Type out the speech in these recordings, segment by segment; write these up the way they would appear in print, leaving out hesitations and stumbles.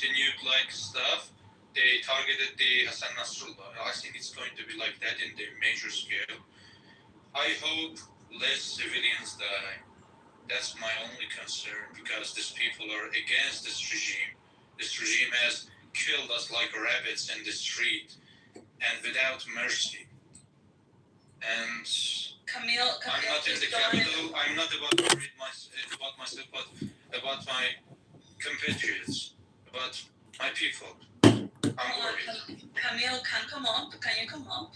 continued like stuff, they targeted the Hassan Nasrallah. I think it's going to be like that in the major scale. I hope less civilians die. That's my only concern, because these people are against this regime. This regime has killed us like rabbits in the street and without mercy. And Camille I'm not in the capital. I'm not about to read about myself, but about my compatriots, about my people. I'm worried. Camille can come up. Can you come up?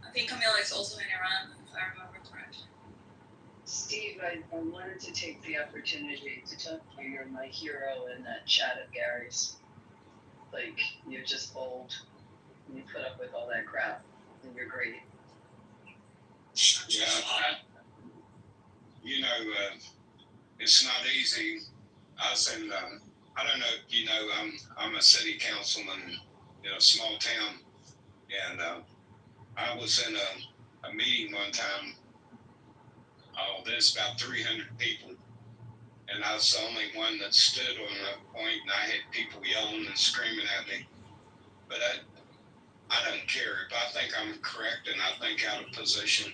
I think Camille is also in Iran, if I remember correctly. Steve, I wanted to take the opportunity to tell you you're my hero in that chat of Gary's. Like, you're just bold, and you put up with all that crap, and you're great. Yeah, it's not easy. I was in, I don't know if you know, I'm a city councilman in a small town, and I was in a meeting one time. There's about 300 people, and I was the only one that stood on a point, and I had people yelling and screaming at me. But I don't care if I think I'm correct and I think out of position.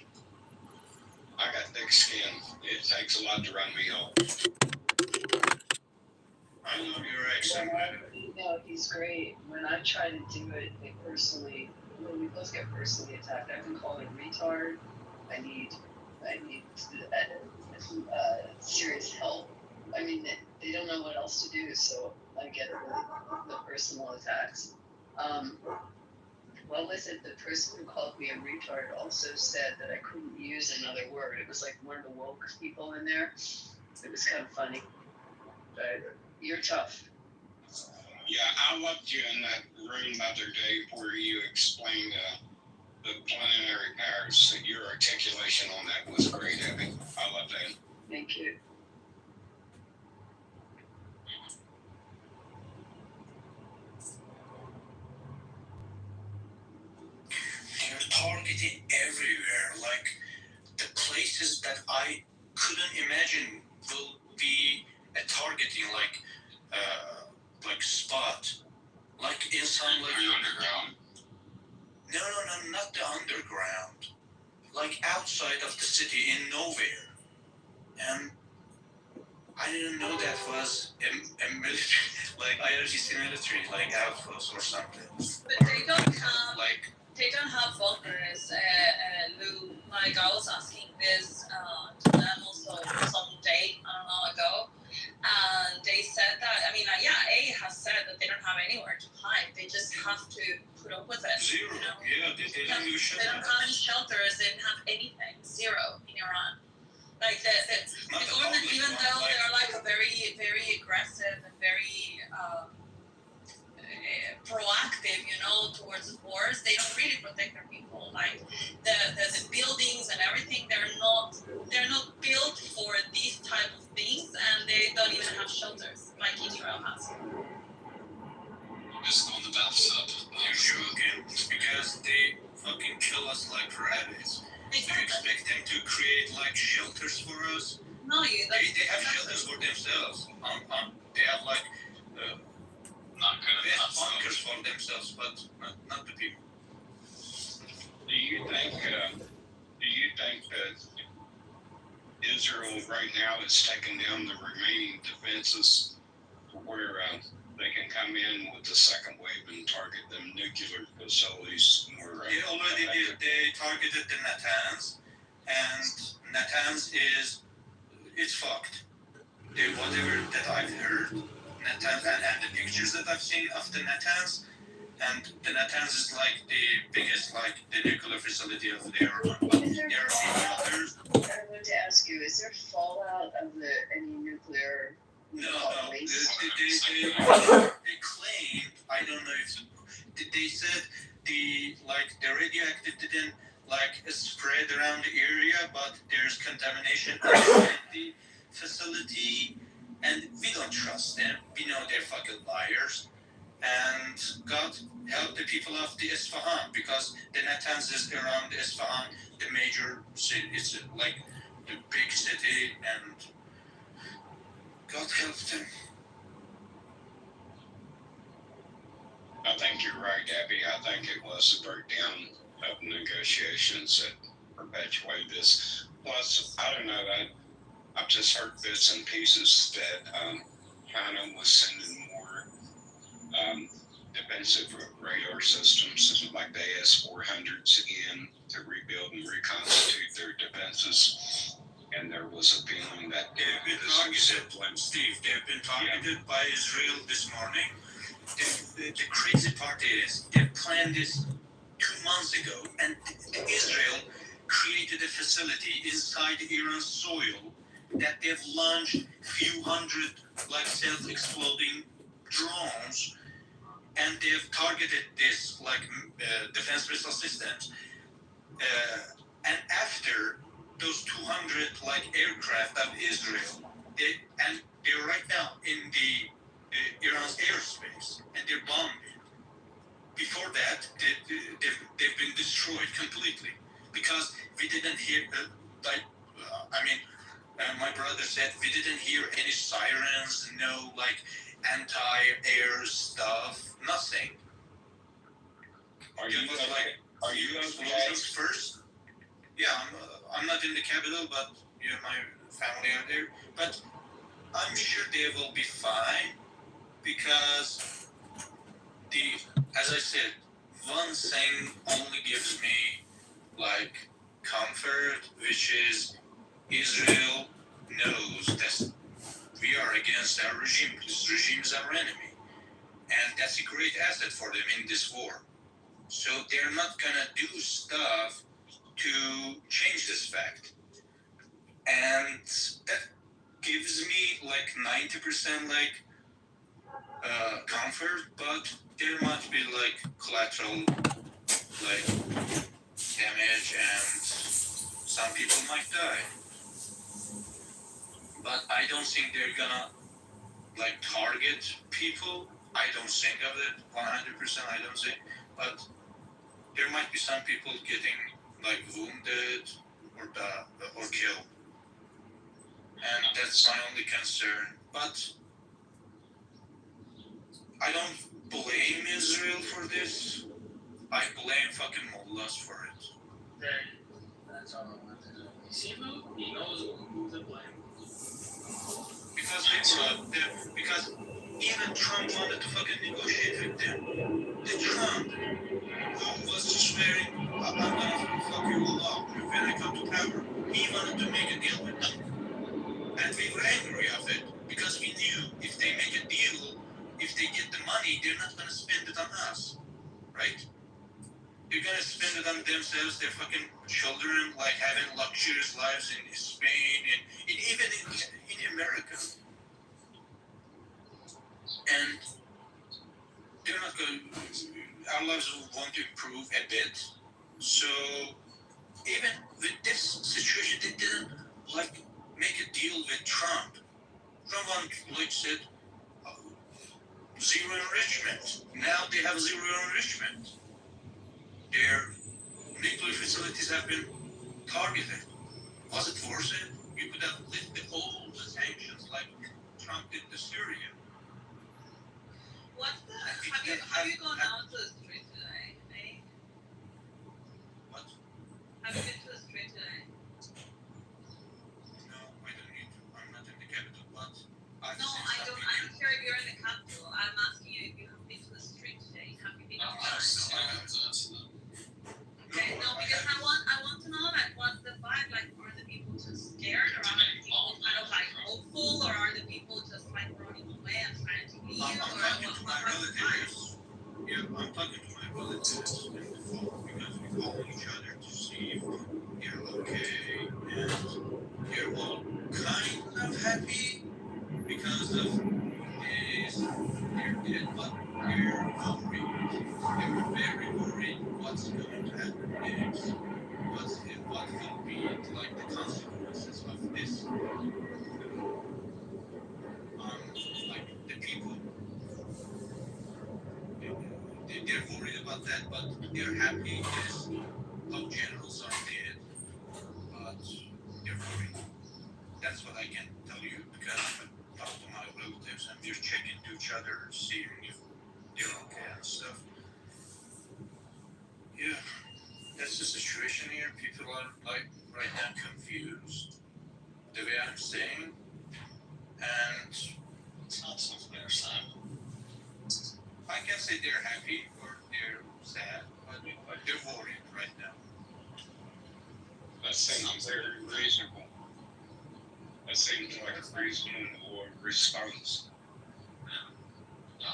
I got thick skin. It takes a lot to run me off. I love your accent. No, he's great. When I try to do it, we both get personally attacked. I've been called a retard. I need serious help. I mean, they don't know what else to do, so I get the personal attacks. Well, listen, the person who called me a retard also said that I couldn't use another word. It was like one of the woke people in there. It was kind of funny. But you're tough. Yeah, I loved you in that room the other day where you explained the planetary powers. Your articulation on that was great, Abby. I love that. Thank you. They're targeting everywhere, like the places that I couldn't imagine will be a targeting, like spot, like inside, like underground. No, not the underground, like outside of the city in nowhere, and I didn't know that was a military, like IRGC military, like outpost or something. But they don't have like. They don't have bunkers, Lou. Like, I was asking this to them also some day, I don't know, ago. And they said that, A has said that they don't have anywhere to hide. They just have to put up with it. Zero. Yeah, they don't do shelters. They don't have any shelters. They don't have anything. Zero in Iran. Like, the government, even though they're like a very, very aggressive and very proactive, towards the wars, they don't really protect their people. Like the buildings and everything, they're not built for these type of things, and they don't even have shelters like Israel has. Just on the bathtub. You're joking, because they fucking kill us like rabbits. Exactly. Do you expect them to create like shelters for us? No, they have shelters for themselves. They have like bunkers for themselves, but not the people. Do you think that Israel right now is taking down the remaining defenses where they can come in with the second wave and target them nuclear facilities more? They already did. They targeted the Natanz, and Natanz it's fucked. Whatever that I've heard, Natanz and the pictures that I've seen of the Natanz, and the Natanz is like the biggest, like the nuclear facility of the Iran. But there are others. I wanted to ask you: is there fallout of any nuclear? No. They claimed. I don't know if they said the radioactive didn't spread around the area, but there's contamination inside the facility, and we don't trust them. We know they're fucking liars. And God help the people of the Isfahan, because the Natanz is around Isfahan, the major city. It's like the big city, and God help them. I think you're right, Abby. I think it was a breakdown of negotiations that perpetuated this. Plus, I don't know. I've just heard bits and pieces that China was sending more defensive radar systems like the AS-400s in to rebuild and reconstitute their defenses. And there was a feeling that They've been targeted, Steve. They've been targeted by Israel this morning. The crazy part is they planned this 2 months ago, and Israel created a facility inside Iran's soil that they've launched few hundred like self-exploding drones, and they've targeted this like defense missile systems. And after those 200 like aircraft of Israel, they're right now in the Iran's airspace, and they're bombing. Before that, they've been destroyed completely because we didn't hear my brother said we didn't hear any sirens, no like anti-air stuff, nothing. Are you It was like are you explosions first. Yeah, I'm not in the capital, but my family are there. But I'm sure they will be fine because as I said, one thing only gives me like comfort, which is Israel knows that we are against our regime. This regime is our enemy, and that's a great asset for them in this war. So they're not gonna do stuff to change this fact, and that gives me like 90% like comfort, but there might be like collateral like damage, and some people might die. But I don't think they're gonna like target people. I don't think of it 100%. I don't think, but there might be some people getting like wounded or killed, and that's my only concern. But I don't blame Israel for this. I blame fucking mullahs for it. That's all I want to know. See who? He knows who to blame. Because even Trump wanted to fucking negotiate with them. The Trump who was just swearing, I'm gonna fuck you all up when I come to power. He wanted to make a deal with them. And we were angry of it because we knew if they make a deal, if they get the money, they're not gonna spend it on us. Right? They're gonna spend it on themselves, their fucking children, like having luxurious lives in Spain and even in America. And they're not going. Our lives want to improve a bit. So even with this situation, they didn't like make a deal with Trump. Trump like said zero enrichment. Now they have zero enrichment. Their nuclear facilities have been targeted. Was it worth it? You could have lifted all the sanctions like Trump did to Syria. What's the? Have you gone out to the street today? Eh? What? Have you been to the street today? No, I don't need to. I'm not in the capital, but I've No, seen I some don't. people. I'm sure you're in the capital. I'm asking you if you have been to the street today. Have you been outside? Okay, no, because I want to know like what's the vibe like? Are the people just scared, or are the people kind of like hopeful, or are the people just like running away and trying to leave, I'm or talking to my what's the vibe? relatives. Yeah, I'm talking to my relatives in the phone because we call each other to see if they're okay, and they're all kind of happy because of this. They're dead, but they're worried. They're very worried what's going to happen next. What will be like the consequences of this? Like the people, they're worried about that, but they're happy is how generals are dead, but they're worried. That's what I can tell you because I talk to my relatives and we're checking to each other, seeing if they're okay and stuff. Yeah, that's the situation here. People are like right now confused the way I'm saying, and It's not so fair, Sam. I can say they're happy or they're sad, but they're worried right now. That seems very reasonable. That seems like a reasonable response.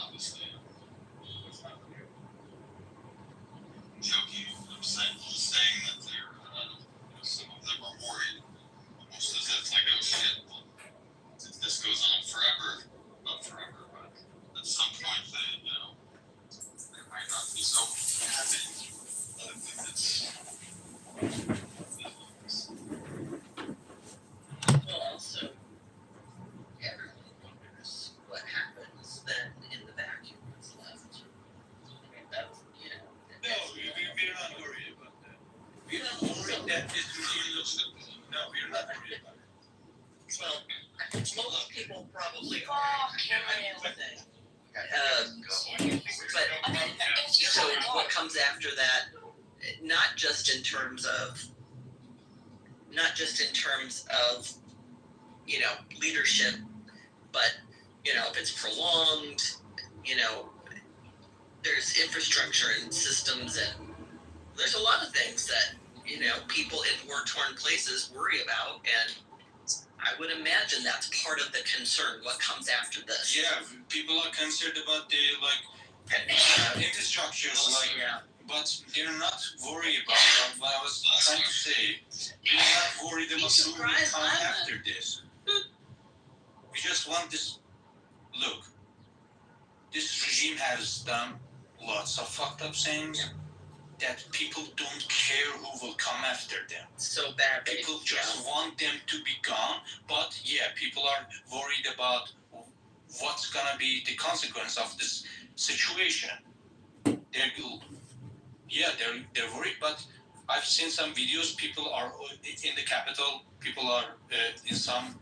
Obviously. It's not clear. Joking, I'm saying that they're, some of them are worried. Almost as if like, oh shit, well, if this goes on forever, not forever, but at some point they might not be so happy. I think it's. Well, also, everyone wonders what happens then in the vacuum that's left. I mean, that's, No, we're not worried about that. We're not worried that this regime looks. No, we're not worried about it. well, most people probably are. I think. But I mean, it's so what comes after that, not just in terms of, leadership, but, if it's prolonged, there's infrastructure and systems, and there's a lot of things that, people in war-torn places worry about, and I would imagine that's part of the concern, what comes after this. Yeah, people are concerned about the infrastructures, but they're not worried about what I was trying to say. They're not worried about who will come after this. We just want this. Look, this regime has done lots of fucked up things that people don't care who will come after them. So bad. People just want them to be gone, but yeah, people are worried about what's gonna be the consequence of this situation. They're worried, but I've seen some videos. People are in the capital. People are in some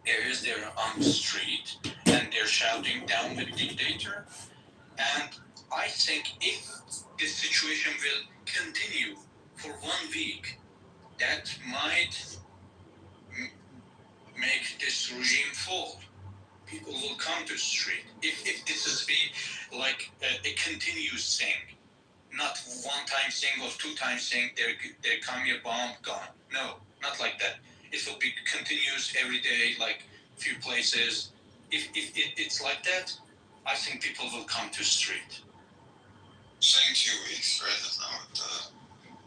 areas. They're on the street and they're shouting down the dictator. And I think if this situation will continue for 1 week, that might make this regime fall. People will come to the street. If this is be like a continuous thing, not one-time thing or two-time thing, there come a bomb, gone. No, not like that. It will be continuous every day, like few places. If it's like that, I think people will come to the street. Saying 2 weeks, right? That's not what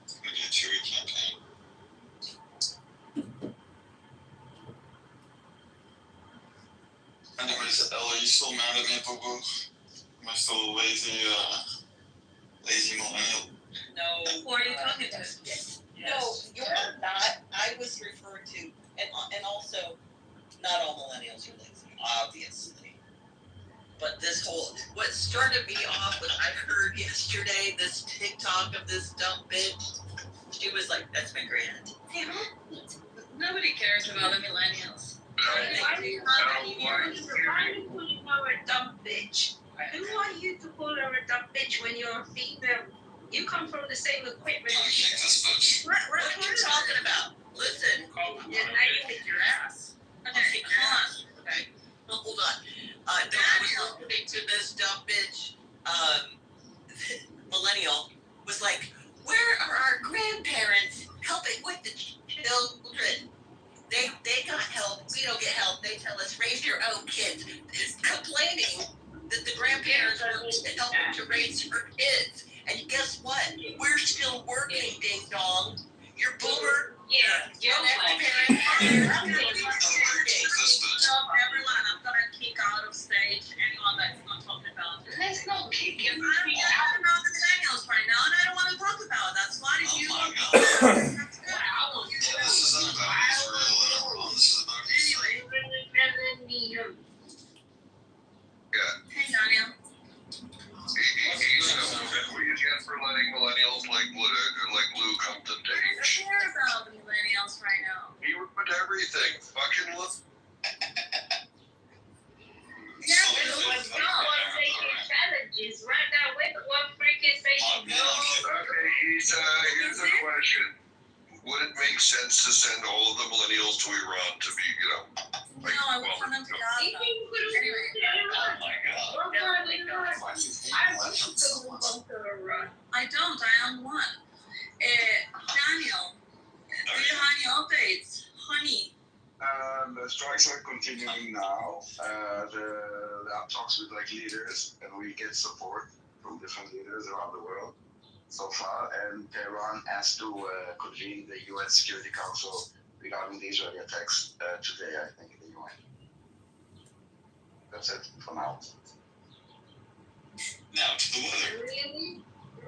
it's gonna be a 2-week campaign. Anyways, Elle, are you still mad at me, Boo Boo? Am I still a lazy millennial? No. Who are you talking to? No, you're not. I was referred to, and also, not all millennials are lazy, obviously. But what started me off was I heard yesterday this TikTok of this dumb bitch. She was like, "That's my grand." Nobody cares about the millennials. Why do you know a dumb bitch? Who are you to call her a dumb bitch when you're a female? You come from the same equipment. I think this bitch. What are you talking about? Listen, Yeah, now you kick your ass. okay, come on. Okay, well, hold on. I was listening to this dumb bitch, millennial, was like, "Where are our grandparents helping with the children? They got help. We don't get help. They tell us raise your own kids." It's complaining that the grandparents were helping to raise her kids. And guess what? We're still working, ding dong. Your boomer, Yeah, your like parents are Stop, everyone. I'm gonna kick out of stage anyone that's not talking about it. let's not kick Because him. I'm talking about the millennials right now, and I don't want to talk about it. That's why Oh you. my god. That's good. This isn't about Israel at all. This is about Anyway, hey Daniel. for letting millennials like Luke Compton I don't care about the millennials right now. He ruined everything. Fucking look. Yeah, but it was not one taking challenges here's a question. Would it make sense to send all of the millennials to Iran to be, No, I would send them to Gaza. Anyway. Oh my god. I don't. I am one. Daniel, do you have any updates? Honey. The strikes are continuing now. There are talks with leaders, and we get support from different leaders around the world so far. And Tehran has to convene the UN Security Council regarding the Israeli attacks today, I think, in the UN. That's it for now. Now to the weather. Really?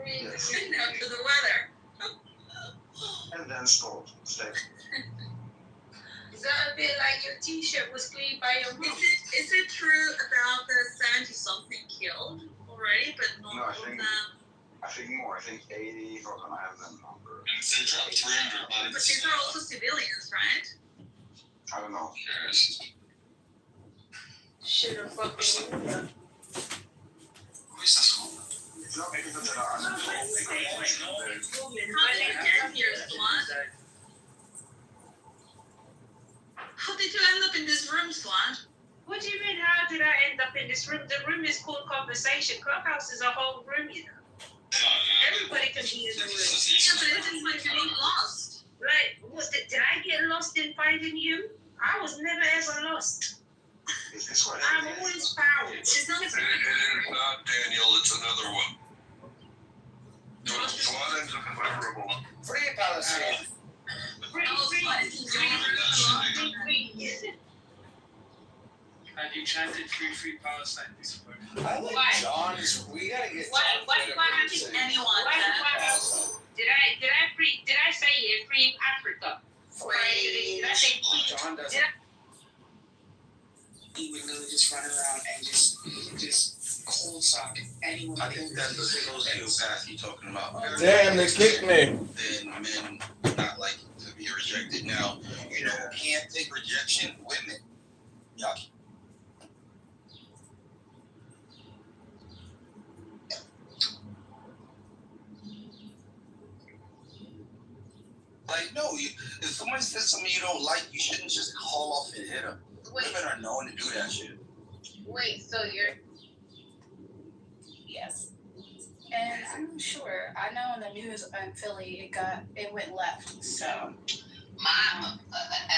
Yes. Now to the weather. And then stay. Is that a bit like your t-shirt was cleaned by your mom? Is it true about the 70-something killed already, but not No, all of them? I think more. I think 80. Hold on, I have that number. And it's in drop 300, but But these are also civilians, right? I don't know. Yes. Should have fucking. Who is this one? It's not because there are unemployed. How did you get here, Swan? How did you end up in this room, Swan? What do you mean, how did I end up in this room? The room is called Conversation. Clubhouse is a whole room, you know. Everybody can be in the room. Yeah, but it seems like you're being lost. Right, did I get lost in finding you? I was never ever lost. Is this what I'm always found. She's not it is not Daniel, it's another one. Swan is unfavorable. Free Palestine. Have you chanted free Palestine before? I like Why? John's. We gotta get. Why John haven't anyone Did I say it? Free Africa. Free. Did I say free? John doesn't. He would literally just run around and just cold sock anyone. I think that's the sociopath you're talking about. Damn, they kicked me. Then men not like to be rejected. Now, you know who can't take rejection? Women. Y'all. Like, no, if someone says something you don't like, you shouldn't just call off and hit them. Women are known to do that shit. Wait, so you're... Yes. And I'm sure, I know in the news in Philly, it went left, so...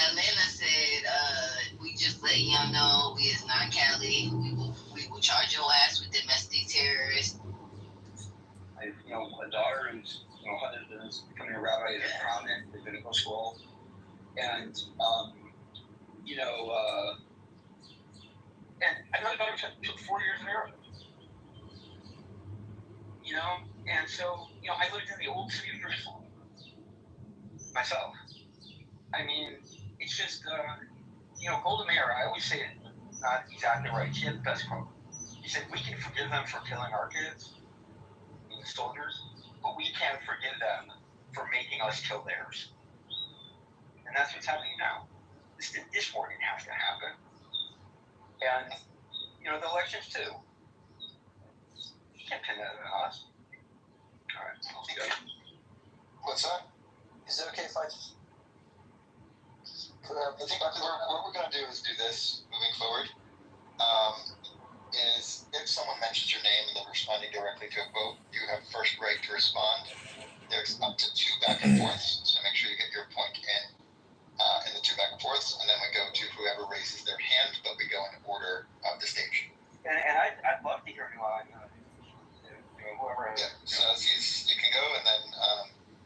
Atlanta said, we just let y'all know we is not Cali. We will charge your ass with domestic terrorists. I have, a daughter who's, is becoming a rabbi at a prominent rabbinical school, and and I got a daughter who took 4 years in Europe. And so I lived in the old city of Jerusalem myself. I mean, it's just Golda Meir. I always say it not exactly right. She had the best quote. She said, "We can forgive them for killing our kids, the soldiers, but we can't forgive them for making us kill theirs." And that's what's happening now. This war didn't have to happen. And, the elections too. You can't pin that on us. All right. What's that? Is it okay if I just put up? I think what we're going to do is do this moving forward. Is if someone mentions your name and they're responding directly to a vote, you have first right to respond. There's up to 2 back and forths, so make sure you get your point in the 2 back and forths, and then we go to whoever raises their hand, but we go in order of the stage. And I'd love to hear whoever. Yeah, so you can go, and then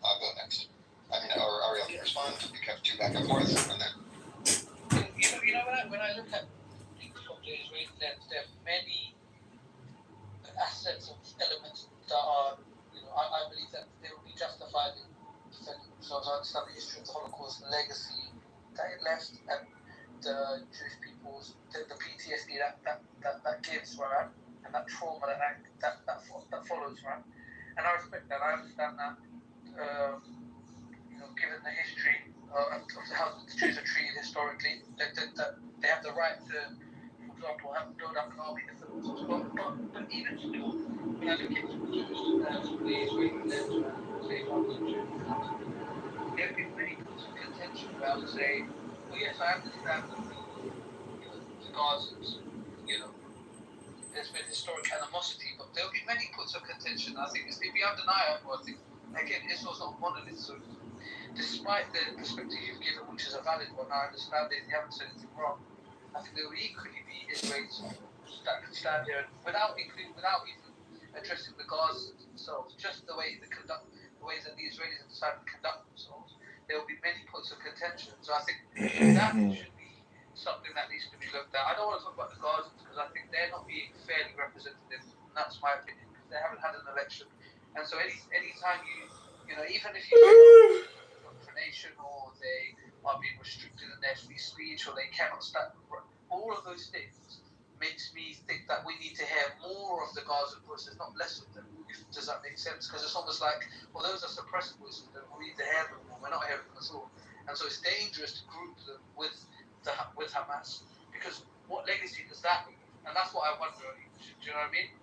I'll go next. Or Ariel can respond. You have 2 back and forths, and then. When I look at Today's race, there are many aspects of elements that are, I believe that they will be justified in defending themselves. I understand the history of the Holocaust, the legacy that it left, and the Jewish people's, the PTSD that gives, right? And that trauma that follows, right? And I respect that. I understand that, given the history of how the Jews are treated historically, that they have the right to, for example, build up an army to defend themselves. But even still, when I look at the Jews, the Israeli led say one country, there have been many points of contention where I would say, well, yes, I understand that the Gazans, there's been historic animosity, but there will be many points of contention. I think it's maybe undeniable. I think, again, Israel's not monolith, so despite the perspective you've given, which is a valid one, I understand it, you haven't said anything wrong. I think there will equally be Israelis that can stand there without even addressing the Gazans themselves, just the way that the Israelis have decided to conduct themselves. There will be many points of contention. So I think that should be something that needs to be looked at. I don't want to talk about the Gazans because I think they're not being fairly represented, and that's my opinion, because they haven't had an election. And so any time even if you indoctrination or they are being restricted in their free speech or they cannot stand, all of those things makes me think that we need to hear more of the Gaza voices, not less of them. Does that make sense? Because it's almost like, well, those are suppressed voices, then we need to hear them more. We're not hearing them at all. And so it's dangerous to group them with Hamas, because what legacy does that leave? And that's what I wonder. Do you know what I mean?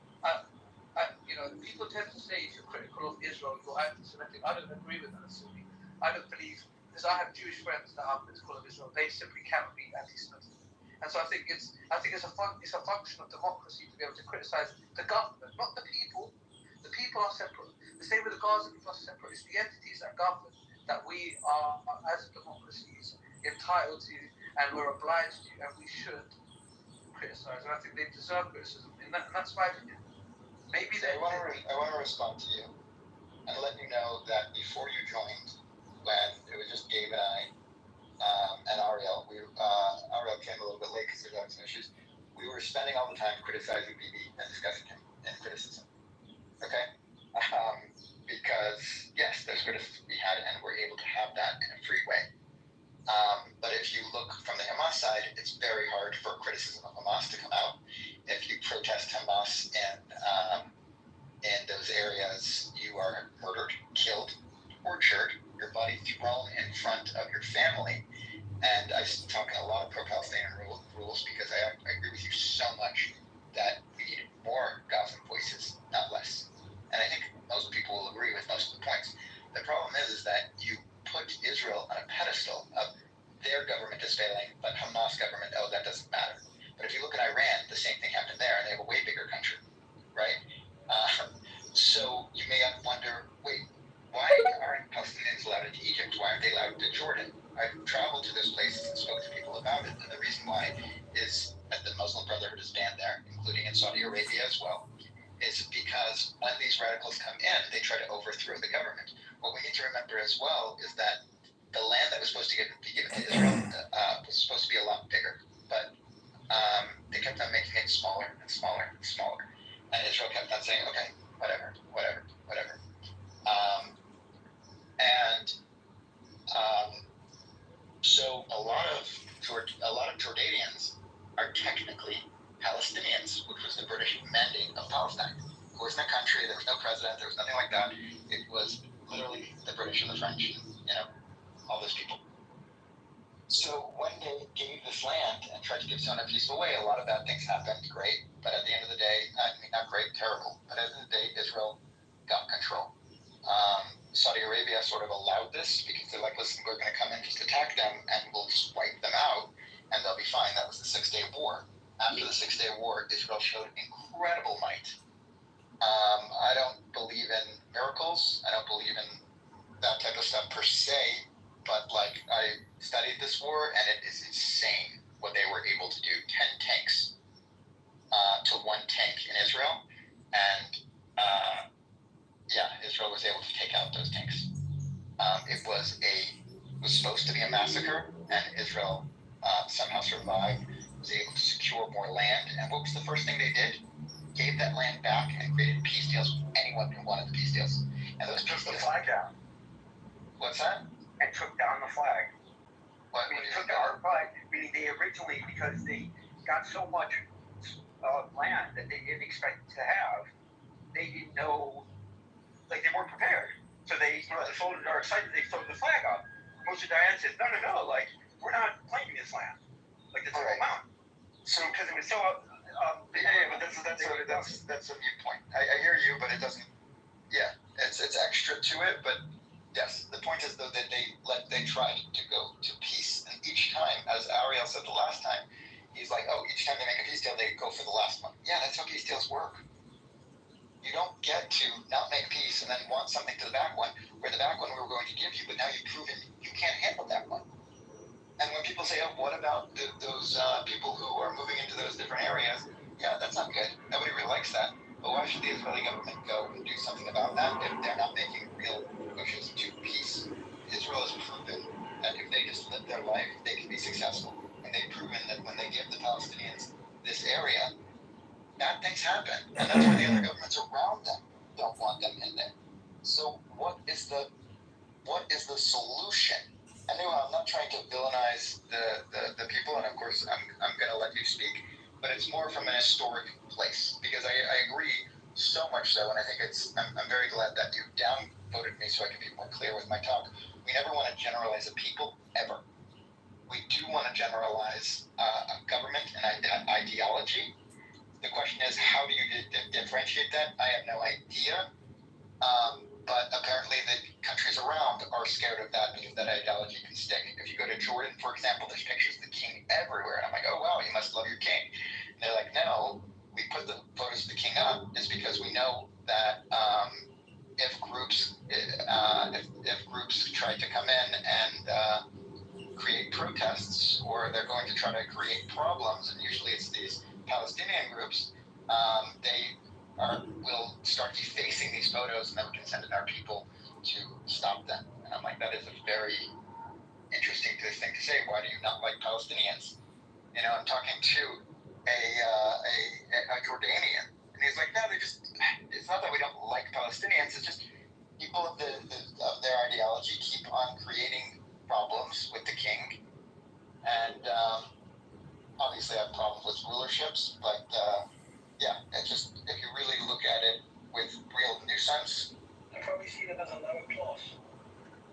People tend to say if you're critical of Israel, you're anti-Semitic. I don't agree with that. I don't believe, because I have Jewish friends that are critical of Israel. They simply cannot be anti-Semitic. And so I think it's a function of democracy to be able to criticize the government, not the people. The people are separate. The same with the Gaza people are separate. It's the entities that govern that we are, as democracies, entitled to, and we're obliged to, and we should criticize. And I think they deserve criticism, and that's my opinion. Maybe I want to respond to you and let you know that before you joined, when it was just Gabe and I, and Ariel, Ariel came a little bit late because there's having some issues. We were spending all the time criticizing BB and discussing him in criticism. Okay? Because, yes, there's criticism to be had, and we're able to have that in a free way. But if you look from the Hamas side, it's very hard for criticism of Hamas to come out. If you protest Hamas in those areas, you are murdered, killed, tortured, your body thrown in front of your family. And I'm talking a lot of pro-Palestinian rules because I agree with you so much that we need more Gazan voices, not less. And I think most people will agree with most of the points. The problem is that you put Israel on a pedestal of their government is failing, but Hamas government, that doesn't matter. But if you look at Iran, the same thing happened there, and they have a way bigger country, right? So you may wonder, wait, why aren't Palestinians allowed into Egypt? Why aren't they allowed into Jordan? I've traveled to those places and spoke to people about it, and the reason why is that the Muslim Brotherhood is banned there, including in Saudi Arabia as well, is because when these radicals come in, they try to overthrow the government. What we need to remember as well is that the land that was supposed to be given to Israel was supposed to be a lot bigger, but they kept on making it smaller and smaller and smaller, and Israel kept on saying, okay, whatever. So a lot of Jordanians are technically Palestinians, which was the British mandate of Palestine. It wasn't a country, there was no president, there was nothing like that. It was literally the British and the French, and, all those people. So when they gave this land and tried to give it in a peaceful way, a lot of bad things happened, great, but at the end of the day, not great, terrible, but at the end of the day, Israel got control. Saudi Arabia sort of allowed this because they're like, listen, we're going to come in, just attack them, and we'll just wipe them out, and they'll be fine. That was the 6-Day War. After the 6-Day War, Israel showed incredible might. I don't believe in miracles. I don't believe in that type of stuff per se, but I studied this war, and it is insane what they were able to do. 10 tanks to one tank in Israel, and Israel was able to take out those tanks. It was supposed to be a massacre, and Israel somehow survived, was able to secure more land. And what was the first thing they did? Gave that land back and created peace deals with anyone who wanted the peace deals. And those took the flag down. What's that? And took down the flag. What Took down our flag, meaning they originally, because they got so much land that they didn't expect to have, they didn't know, they weren't prepared. So they are excited, they throw the flag up. Moshe Dayan says, no, we're not claiming this land. It's a whole mountain. So, because it was so but that's a mute point. I hear you, but it doesn't. Yeah, it's extra to it, but yes, the point is though that they tried to go to peace, and each time, as Ariel said the last time, he's like, oh, each time they make a peace deal, they go for the last one. Yeah, that's how peace deals work. You don't get to not make peace and then want something to the back one, where the back one we were going to give you, but now you've proven you can't handle that one. And when people say, oh, what about those people who are moving into those different areas? Yeah, that's not good. Nobody really likes that. But why should the Israeli government go and do something about that if they're not making real pushes to peace? Israel has proven that if they just live their life, they can be successful. And they've proven that when they give the Palestinians this area, bad things happen. And that's why the other governments around them don't want them in there. So what is the solution? Anyway, I'm not trying to villainize the people, and of course I'm going to let you speak, but it's more from an historic place, because I agree so much so, and I think I'm very glad that you downvoted me so I can be more clear with my talk. We never want to generalize a people, ever. We do want to generalize a government and ideology. The question is, how do you differentiate that? I have no idea. But apparently the countries around are scared of that because that ideology can stick. If you go to Jordan, for example, there's pictures of the king everywhere. And I'm like, oh, wow, you must love your king. And they're like, no, we put the photos of the king up is because we know that if groups try to come in and create protests, or they're going to try to create problems, and usually it's these Palestinian groups, they will start defacing these photos, and then we can send in our people to stop them. And I'm like, that is a very interesting thing to say. Why do you not like Palestinians? You know, I'm talking to a Jordanian, and he's like, no, it's not that we don't like Palestinians, it's just people of their ideology keep on creating problems with the king, and obviously I have problems with rulerships, but yeah, it's just, if you really look at it with real nuisance, I probably see them as a lower class.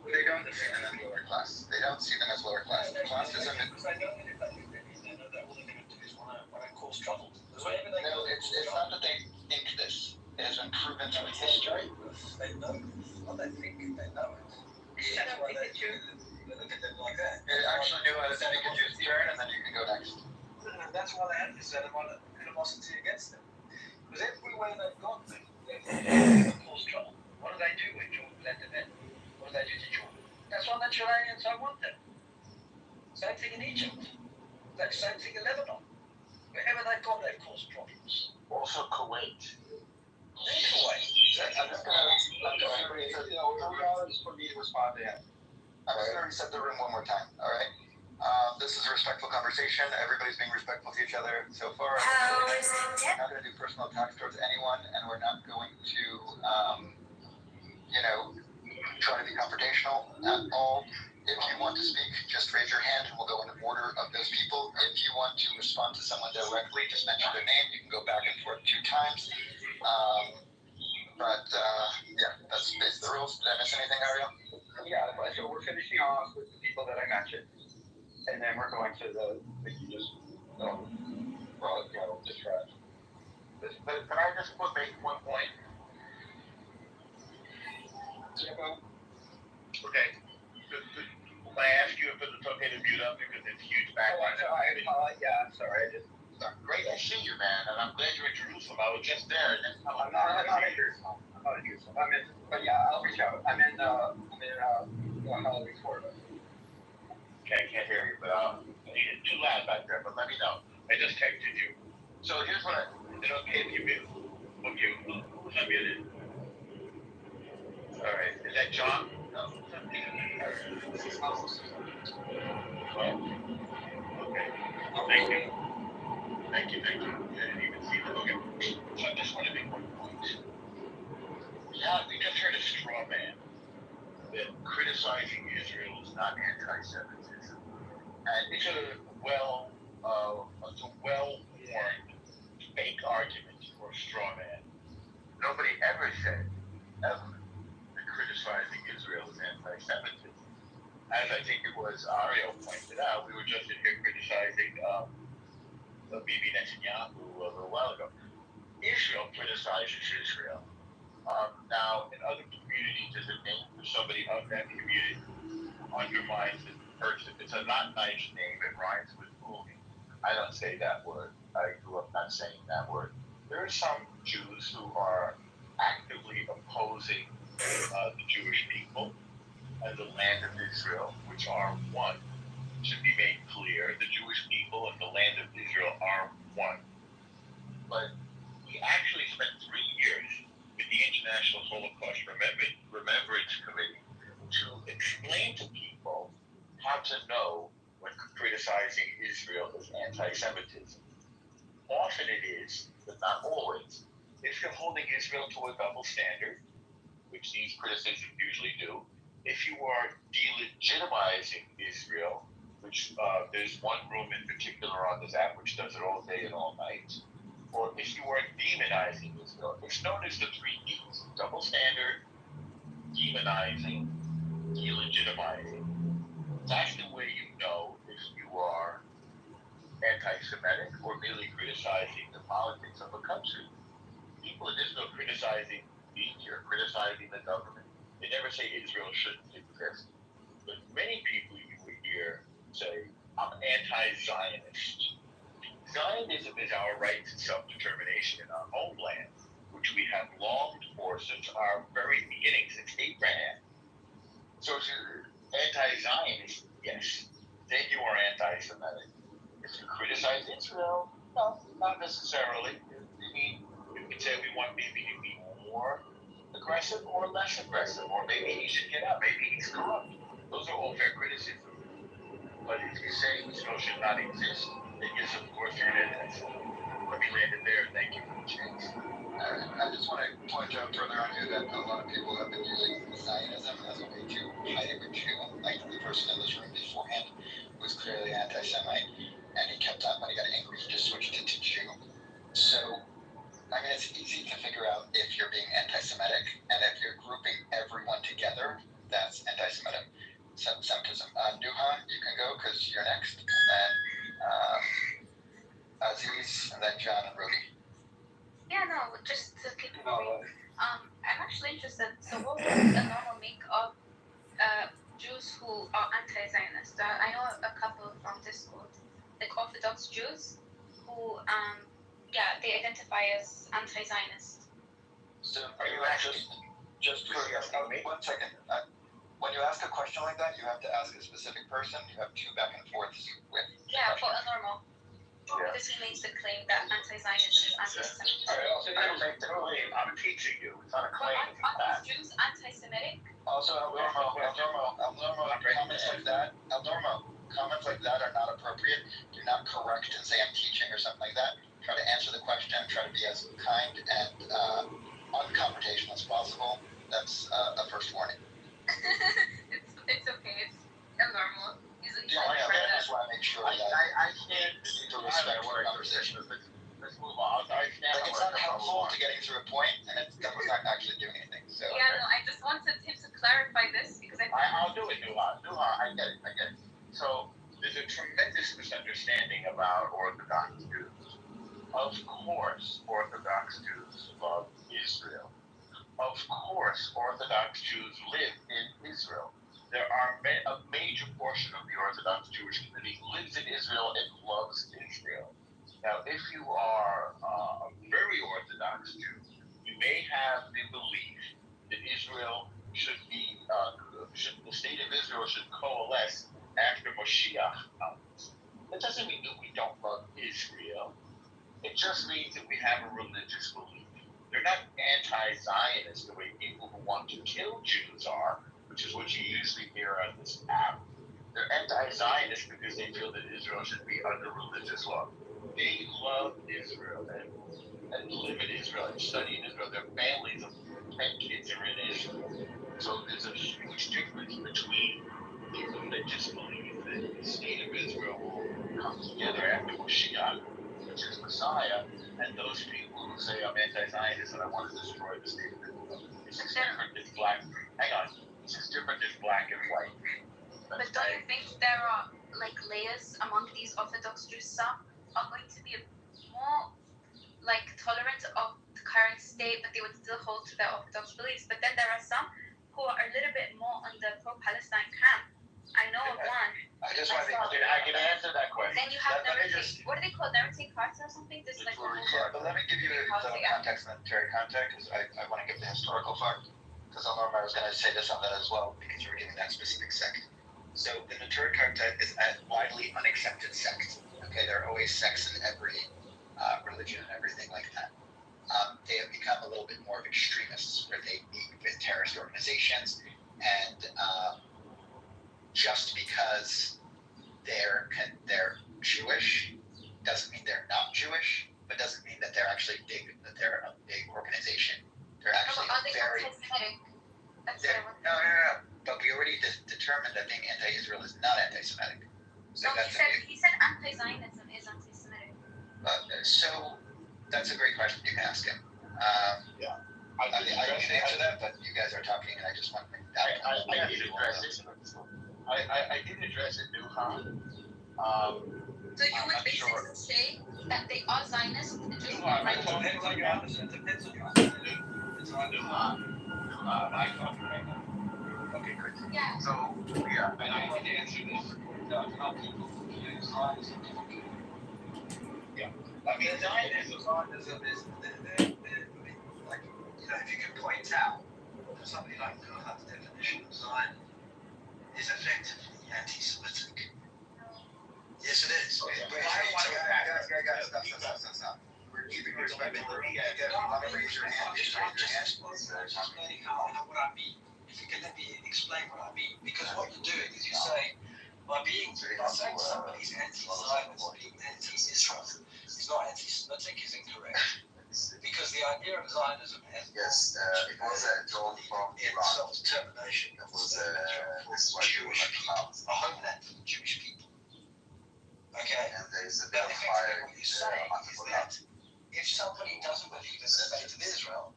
they don't see them as lower class. They don't see them as lower class. Classism is... Because I know that if I do this, I know that all they're going to do is when I cause trouble. Whenever they No, it's not that they think this. It has been proven through history. They know this. Well, they think they know it. That's why they look at them like that. It actually knew how to think you could use turn, and then you can go next. And that's why they have this animosity against them. Because everywhere they've gone, they've caused trouble. What do they do when Jordan landed in? What do they do to Jordan? That's why the Jordanians don't want them. Same thing in Egypt. Same thing in Lebanon. Wherever they've gone, they've caused problems. Also Kuwait. Kuwait. I'm just going to for me to respond to him. I'm just going to reset the room one more time, all right? This is a respectful conversation. Everybody's being respectful to each other so far. We're not going to do personal attacks towards anyone, and we're not going to, try to be confrontational at all. If you want to speak, just raise your hand, and we'll go in the order of those people. If you want to respond to someone directly, just mention their name. You can go back and forth 2 times. Yeah, that's basically the rules. Did I miss anything, Ariel? Yeah, so we're finishing off with the people that I mentioned, and then we're going to the just describe. But can I just make one point? Okay. Can I ask you if it's okay to mute up because it's huge background? Yeah, I'm sorry. Great to see you, man, and I'm glad you're in Jerusalem. I was just there. I'm not in Jerusalem. But yeah, I'll reach out. I'm in Halloween, Florida. Okay, I can't hear you, but it's too loud back there, but let me know. I just texted you. So here's what is it okay if you mute? Okay, who's unmuted? All right, is that John? No. This is Moses. Okay. Thank you. I didn't even see that. Okay. So I just want to make one point. Yeah, we just heard a straw man that criticizing Israel is not anti-Semitism. And it's a well-worn fake argument for a straw man. Nobody ever said, ever, that criticizing Israel is anti-Semitism. As I think it was Ariel pointed out, we were just in here criticizing Bibi Netanyahu a little while ago. Israel criticizes Israel. Now, in other communities, there's a name for somebody of that community undermines the person. It's a not nice name. It rhymes with movie. I don't say that word. I grew up not saying that word. There are some Jews who are actively opposing the Jewish people and the land of Israel, which are one. Should be made clear. The Jewish people and the land of Israel are one. But we actually spent 3 years with the International Holocaust Remembrance Committee to explain to people how to know when criticizing Israel is anti-Semitism. Often it is, but not always. If you're holding Israel to a double standard, which these criticisms usually do, if you are delegitimizing Israel, which there's one room in particular on this app which does it all day and all night, or if you are demonizing Israel, it's known as the 3 Ds: double standard, demonizing, delegitimizing. That's the way you know if you are anti-Semitic or merely criticizing the politics of a country. People in Israel criticizing me or criticizing the government, they never say Israel shouldn't exist. But many people you would hear say, I'm anti-Zionist. Zionism is our right to self-determination in our homeland, which we have longed for since our very beginning, since Abraham. So if you're anti-Zionist, yes, then you are anti-Semitic. If you criticize Israel, no, not necessarily. I mean, you could say we want maybe to be more aggressive or less aggressive, or maybe he should get out, maybe he's corrupt. Those are all fair criticisms. But if you say Israel should not exist, then yes, of course you're an anti-Semite. Let me land it there. Thank you for the chance. I just want to point out further on here that a lot of people have been using Zionism as a way to hide a Jew. Like the person in this room beforehand was clearly anti-Semite, and he kept on, when he got angry, he just switched it to Jew. So, I mean, it's easy to figure out if you're being anti-Semitic, and if you're grouping everyone together, that's anti-Semitic. Semitism. Nuha, you can go because you're next, and then Aziz, and then John and Rudy. Yeah, no, just to keep it moving. I'm actually interested. So, what would a normal make of Jews who are anti-Zionist? I know a couple from Discord, like Orthodox Jews, who they identify as anti-Zionist. So, are you actually just for 1 second? When you ask a question like that, you have to ask a specific person. You have 2 back and forths with. Yeah, for a normal. Because he makes the claim that anti-Zionism is anti-Semitic. I don't make the claim. I'm teaching you. It's not a claim. It's a Are fact. these Jews anti-Semitic? Also, Elnormo, comments like that, comments like that are not appropriate. Do not correct and say I'm teaching or something like that. Try to answer the question. Try to be as kind and unconfrontational as possible. That's a first warning. it's okay. It's normal. That's why I make sure that I can't you need to respect the conversation. Let's move on. Like, it's not helpful to getting through a point, and it's not actually doing anything. So. Yeah, no, I just wanted him to clarify this because I'll do it, Nuha. I get it. So there's a tremendous misunderstanding about Orthodox Jews. Of course, Orthodox Jews love Israel. Of course, Orthodox Jews live in Israel. There are a major portion of the Orthodox Jewish community lives in Israel and loves Israel. Now, if you are a very Orthodox Jew, you may have the belief that Israel should be, the state of Israel should coalesce after Moshiach comes. That doesn't mean that we don't love Israel. It just means that we have a religious belief. They're not anti-Zionist the way people who want to kill Jews are, which is what you usually hear on this app. They're anti-Zionist because they feel that Israel should be under religious law. They love Israel and live in Israel and study in Israel. Their families of 10 kids are in Israel. So there's a huge difference between the religious belief that the state of Israel will come together after Moshiach, which is Messiah, and those people who say I'm anti-Zionist and I want to destroy the state of Israel. It's just different as black. Hang on. It's just different as black and white. But don't you think there are like layers among these Orthodox Jews? Some are going to be more like tolerant of the current state, but they would still hold to their Orthodox beliefs. But then there are some who are a little bit more on the pro-Palestine camp. I know of one. I just want to be clear. I can answer that question. Then you have Let me just. what do they call Narrative Cards or something? This like Yeah, but let me give you a little context, military context, because I want to give the historical fact. Because I remember I was going to say this on that as well, because you were giving that specific sect. So the Notorious Quartet is a widely unaccepted sect. Okay, there are always sects in every religion and everything like that. They have become a little bit more extremists, where they meet with terrorist organizations, and just because they're Jewish doesn't mean they're not Jewish, but doesn't mean that they're actually big. That they're a big organization. They're actually are they very. anti-Semitic? That's No. But we already determined that being anti-Israel is not anti-Semitic. So no, he said anti-Zionism is anti-Semitic. So that's a great question. You can ask him. Yeah. I can answer that, but you guys are talking, and I just want to make that. I did address it. I did address it, Duhan. So you would basically say that they are Zionists, just Duhan, right? it depends on your understanding. It depends on your understanding. It's on Duhan. I thought right now. Okay, good. Yeah. So, yeah, and I can answer this. How people use Zionism. Yeah. I mean, Zionism is like, you know, if you can point out somebody like Duhan's definition of Zionism is effectively anti-Semitic. Yes, it is. Okay, But wait, I don't want to go back. guys, stop. We're keeping your time. Raise your hand. Just explaining what I mean. If you can let me explain what I mean, because what you're doing is you're saying by saying somebody's anti-Zionist, being anti-Israel is not anti-Semitic is incorrect. Because the idea of Zionism has it was a John from in Iran. self-determination. It was Jewish people, a homeland for the Jewish people. Okay? And there is a bit But of effectively fire what you're saying is that if somebody doesn't believe in the state of Israel,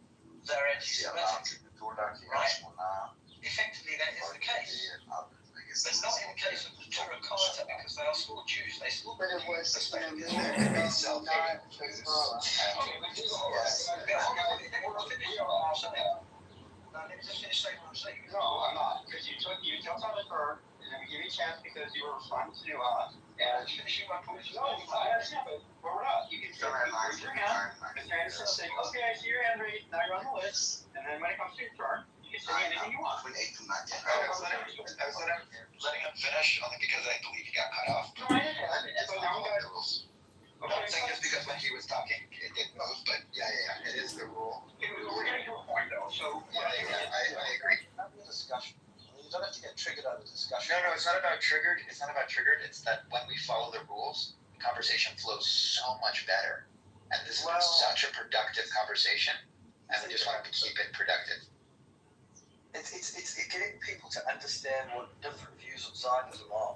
they're anti-Semitic. Effectively, that is the case. But not in the case of the Torah Carta, because they are still Jews. They still believe in the state of Israel. Let me just finish saying what I'm saying. No, I'm not. Because you jumped on the curb, and then we give you a chance because you were responding to Nuhan. And I'm finishing my point. No, I understand, but we're not. You can raise your hand. Mr. Anderson will say, okay, I see your hand raised. Now you're on the list. And then when it comes to your turn, you can say anything you want. Between 8 to 9. I was letting him finish only because I believe he got cut off. No, I didn't. So now we got. I'm saying just because when he was talking, it didn't move, but yeah, it is the rule. We're getting to a point though, so. I agree. Have a discussion. You don't have to get triggered out of discussion. No, it's not about triggered. It's not about triggered. It's that when we follow the rules, the conversation flows so much better. And this is such a productive conversation, and we just want to keep it productive. It's getting people to understand what different views of Zionism are.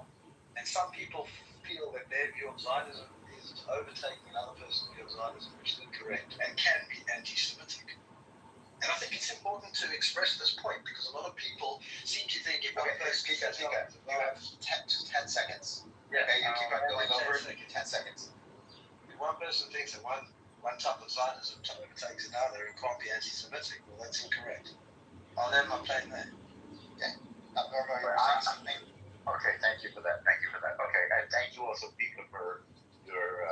And some people feel that their view of Zionism is overtaking another person's view of Zionism, which is incorrect and can be anti-Semitic. And I think it's important to express this point because a lot of people seem to think if one person You have 10 seconds. Yeah, Okay, you keep on going over it. 10 10 seconds. If one person thinks that one type of Zionism overtakes another and can't be anti-Semitic, well, that's incorrect. I'll end my plane there. Okay. Norma, you were saying something? Okay, thank you for that. Okay, and thank you also, Pika, for your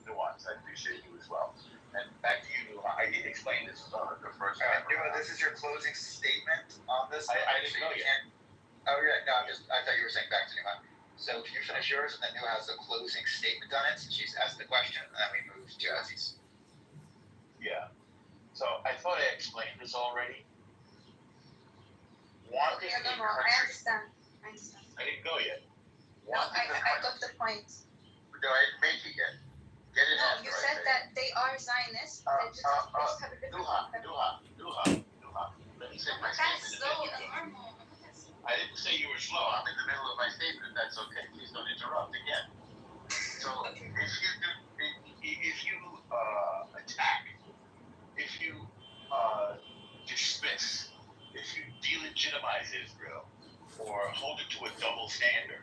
nuance. I appreciate you as well. And back to you, I did explain this the first time. This is your closing statement on this? I didn't know yet. Oh, yeah, no, I thought you were saying back to Nuha. So if you finish yours, and then Nuha has a closing statement on it, since she's asked the question, and then we move to Aziz. Yeah. So I thought I explained this already. Wanting I a understand. I didn't go yet. No, I got the point. No, I didn't make it yet. Get it No, after you I said say it. that they are Zionists. They just have a different Duha. Let me say my That's statement. so and then you can- normal. I didn't say you were slow. I'm in the middle of my statement. That's okay. Please don't interrupt again. So if you attack, if you dismiss, if you delegitimize Israel or hold it to a double standard,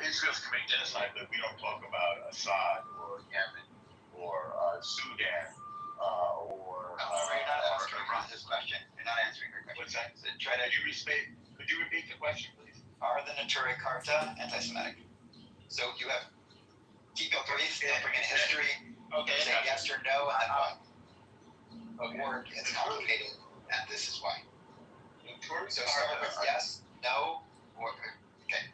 Israel's committing genocide, but we don't talk about Assad or Yemen or Sudan or question. You're not answering her question. What's that? So try to. Could you repeat the question, please? Are the Natura Carta anti-Semitic? So you have keep your brief, don't bring in history. Okay. Say yes or no, and then what? Okay. Or it's complicated, and this is why. Notorious So start with yes, no, or okay.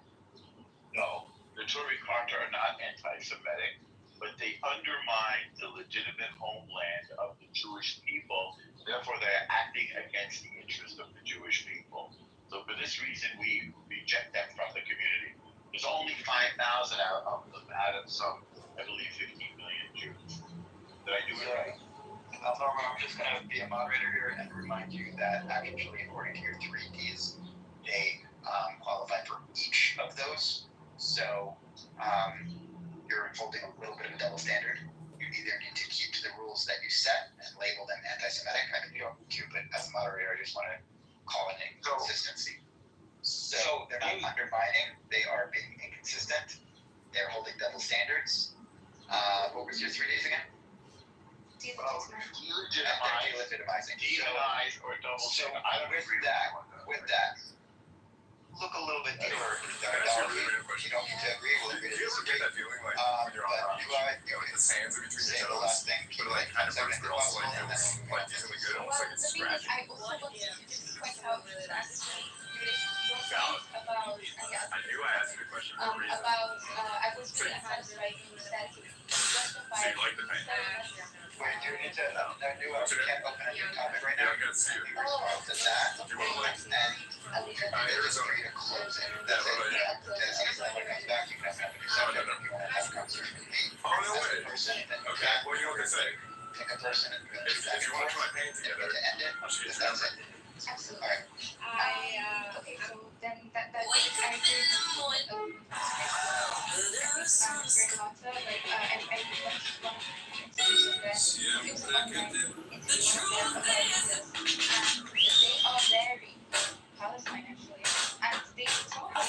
No, the Tory Carta are not anti-Semitic, but they undermine the legitimate homeland of the Jewish people. Therefore, they're acting against the interest of the Jewish people. So for this reason, we reject them from the community. There's only 5,000 out of them, out of some, I believe, 15 million Jews. Did I do it right? Norman, I'm just going to be a moderator here and remind you that actually, according to your 3Ds, they qualify for each of those. So you're holding a little bit of a double standard. You either need to keep to the rules that you set and label them anti-Semitic. I mean, you don't do, but as a moderator, I just want to call it inconsistency. So they're not undermining, they are being inconsistent. They're holding double standards. What was your 3Ds again? Delegitimizing. Demonize or double So standard. I don't agree with that, look a little bit deeper into their ideology. You don't need to agree, we'll agree to Do you ever disagree. get that feeling like when you're on But you like the sands in between say your the toes, last thing, keep but like kind of everything but also possible, like and then feels like decently good, almost like it's the thing is, scratching. I also want to just point out that your Valid. point about I knew I asked you a question for a reason. about I was really handwriting that to justify So you like the paint? Wait, you need to, you can't open a new topic right Yeah, now. I'm gonna see it. You respond to that, Do you want to like and Arizona? free to close it. That's it. Because when it comes back, you can have a new subject. If you want to have a conversation with me, Oh, no as way. a person, then Okay, what do you want to say? pick a person and do If that you want to try painting and together, to end it, I'll shoot you because that's number. it. absolutely. Alright. Okay, so then that I agree with they are very Palestine actually, and they talk about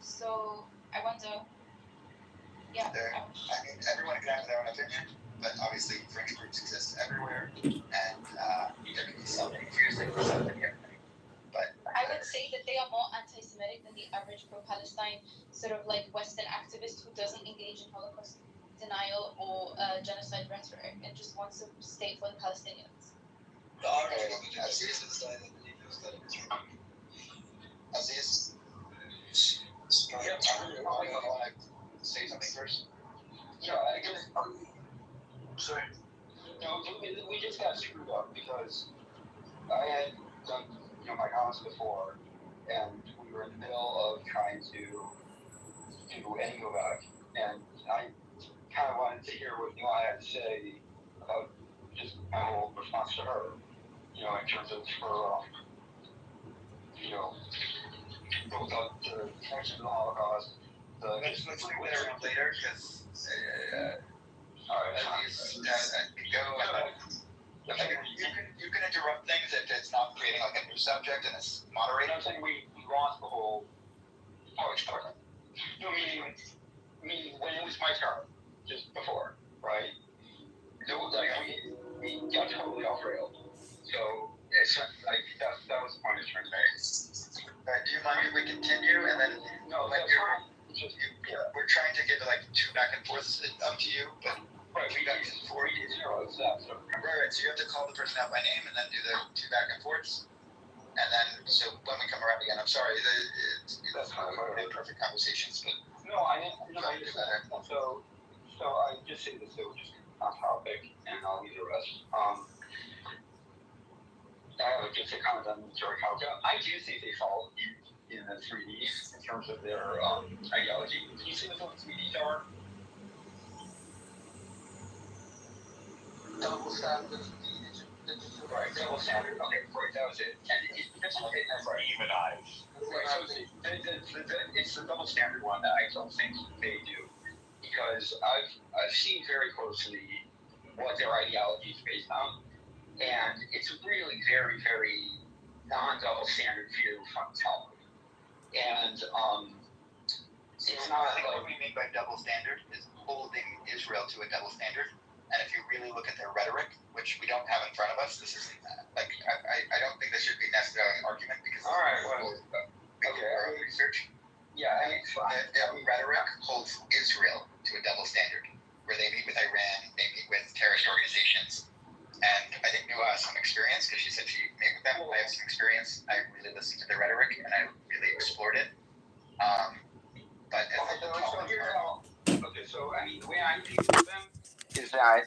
so I wonder, yeah. There, I mean, everyone can have their own opinion, but obviously fringe groups exist everywhere, and there can be some fears that exist in everything. But I would say that they are more anti-Semitic than the average pro-Palestine sort of like Western activist who doesn't engage in Holocaust denial or genocide rhetoric and just wants a state for the Palestinians. Aziz, I want to say something first. Yeah, I guess. Sorry. No, we just got screwed up because I had done, my comments before, and we were in the middle of trying to do anything about it, and I kind of wanted to hear what I had to say about just my whole response to her, in terms of her, both the connection to the Holocaust, Let's leave it around later, because Aziz, you can interrupt things if it's not creating like a new subject and it's moderating. I'm saying we lost the whole part. No, meaning when it was my turn, just before, right? It was like we got totally off rails. So it's like that was the point of transparency. Alright, do you mind if we continue and then we're trying to get to like 2 back and forths up to you, but we got 4 years so right, so you have to call the person out by name and then do the 2 back and forths. And then, so when we come around again, I'm sorry, it's imperfect conversations, but no, I understand. So I just say this, so just on topic, and I'll leave the rest. I would just a comment on Tory Carta. I do think they fall in the 3Ds in terms of their ideology. Can you see what the 3Ds are? Double standard. Right, double standard. Okay, right, that was it. And Demonize. Right, so it's the double standard one that I don't think they do, because I've seen very closely what their ideology is based on, and it's really very, very non-double standard view from Talmud. And it's not I think like what we mean by double standard is holding Israel to a double standard And if you really look at their rhetoric, which we don't have in front of us, this isn't I don't think this should be necessarily an argument because All right, well, our own research. yeah, I mean, Their rhetoric holds Israel to a double standard, where they meet with Iran, they meet with terrorist organizations. And I think Nua has some experience because she said she met with them. I have some experience. I really listened to the rhetoric and I really explored it. But okay, so I mean, the way I think of them is that